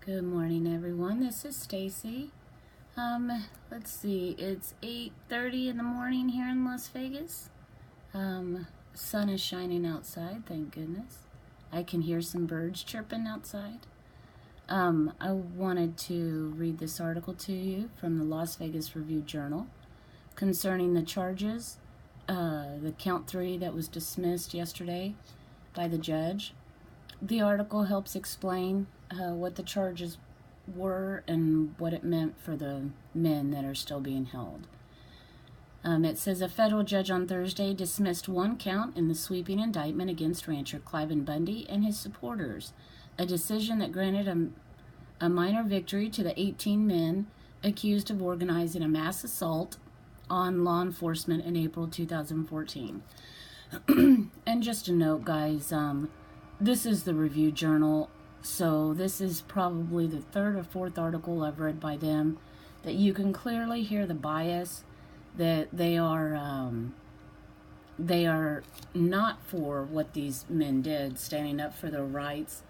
Good morning, everyone. This is Stacy. Let's see. It's 8:30 in the morning here in Las Vegas. Sun is shining outside, thank goodness. I can hear some birds chirping outside. I wanted to read this article to you from the Las Vegas Review-Journal concerning the charges, the count 3 that was dismissed yesterday by the judge. The article helps explain what the charges were and what it meant for the men that are still being held. It says a federal judge on Thursday dismissed one count in the sweeping indictment against rancher Cliven Bundy and his supporters, a decision that granted a minor victory to the 18 men accused of organizing a mass assault on law enforcement in April 2014. And just a note, guys, this is the Review Journal, so this is probably the third or fourth article I've read by them that you can clearly hear the bias, that they are not for what these men did, standing up for their rights.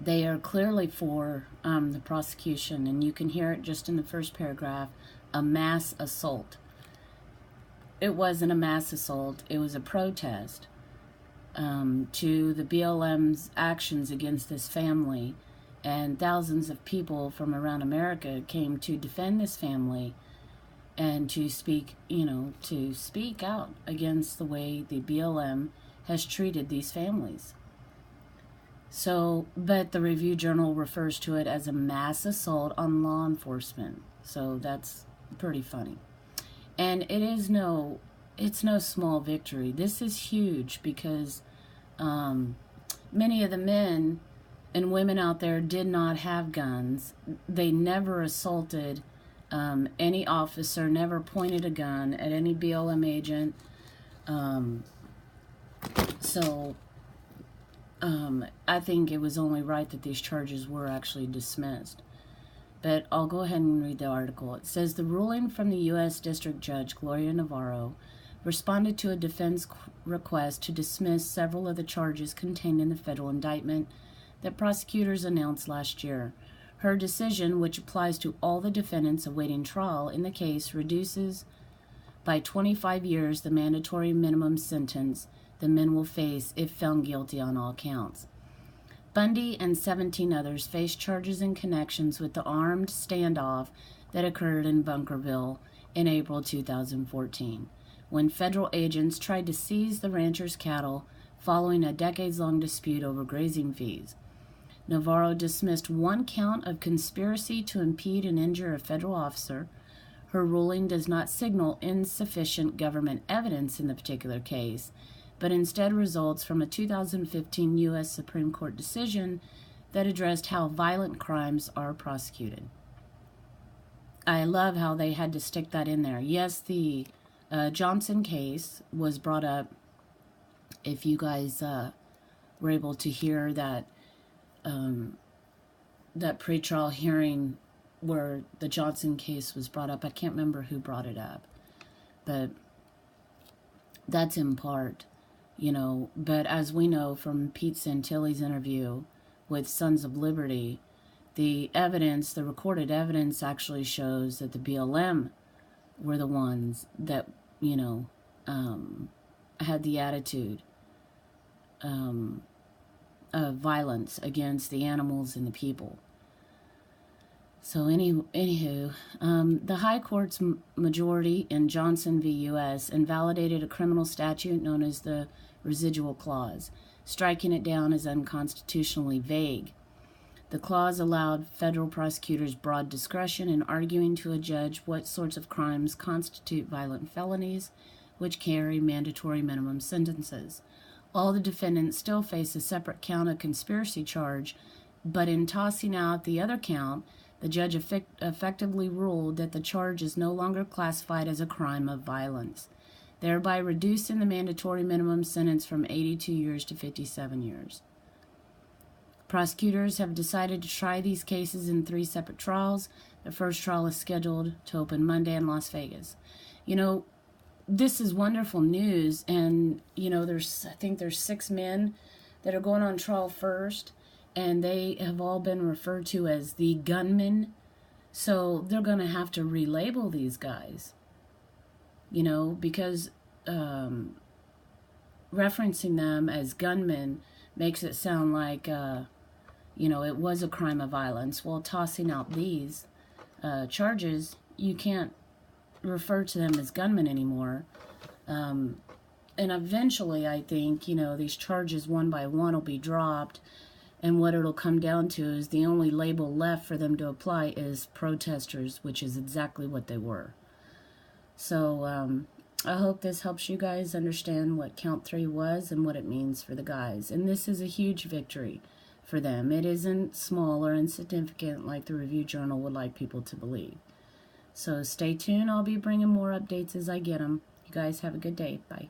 They are clearly for the prosecution, and you can hear it just in the first paragraph, a mass assault. It wasn't a mass assault, it was a protest to the BLM's actions against this family, and thousands of people from around America came to defend this family and to speak out against the way the BLM has treated these families. So, but the Review Journal refers to it as a mass assault on law enforcement. So that's pretty funny. And it's no small victory. This is huge because many of the men and women out there did not have guns. They never assaulted any officer, never pointed a gun at any BLM agent. I think it was only right that these charges were actually dismissed. But I'll go ahead and read the article. It says, the ruling from the U.S. District Judge Gloria Navarro responded to a defense request to dismiss several of the charges contained in the federal indictment that prosecutors announced last year. Her decision, which applies to all the defendants awaiting trial in the case, reduces by 25 years the mandatory minimum sentence the men will face if found guilty on all counts. Bundy and 17 others face charges in connections with the armed standoff that occurred in Bunkerville in April 2014, when federal agents tried to seize the rancher's cattle following a decades-long dispute over grazing fees. Navarro dismissed one count of conspiracy to impede and injure a federal officer. Her ruling does not signal insufficient government evidence in the particular case, but instead results from a 2015 U.S. Supreme Court decision that addressed how violent crimes are prosecuted. I love how they had to stick that in there. Yes, the Johnson case was brought up. If you guys were able to hear that pretrial hearing where the Johnson case was brought up, I can't remember who brought it up, but that's in part. But as we know from Pete Santilli's interview with Sons of Liberty, the recorded evidence actually shows that the BLM were the ones that, had the attitude of violence against the animals and the people. So anywho, the High Court's majority in Johnson v. U.S. invalidated a criminal statute known as the residual clause, striking it down as unconstitutionally vague. The clause allowed federal prosecutors broad discretion in arguing to a judge what sorts of crimes constitute violent felonies, which carry mandatory minimum sentences. All the defendants still face a separate count of conspiracy charge, but in tossing out the other count, the judge effectively ruled that the charge is no longer classified as a crime of violence, thereby reducing the mandatory minimum sentence from 82 years to 57 years. Prosecutors have decided to try these cases in 3 separate trials. The first trial is scheduled to open Monday in Las Vegas. This is wonderful news, and I think there's 6 men that are going on trial first, and they have all been referred to as the gunmen. So they're going to have to relabel these guys, you know, because referencing them as gunmen makes it sound like, you know, it was a crime of violence. While tossing out these charges, you can't refer to them as gunmen anymore. And eventually, I think, you know, these charges one by one will be dropped. And what it'll come down to is the only label left for them to apply is protesters, which is exactly what they were. So I hope this helps you guys understand what count 3 was and what it means for the guys. And this is a huge victory for them. It isn't small or insignificant like the Review Journal would like people to believe. So stay tuned. I'll be bringing more updates as I get them. You guys have a good day. Bye.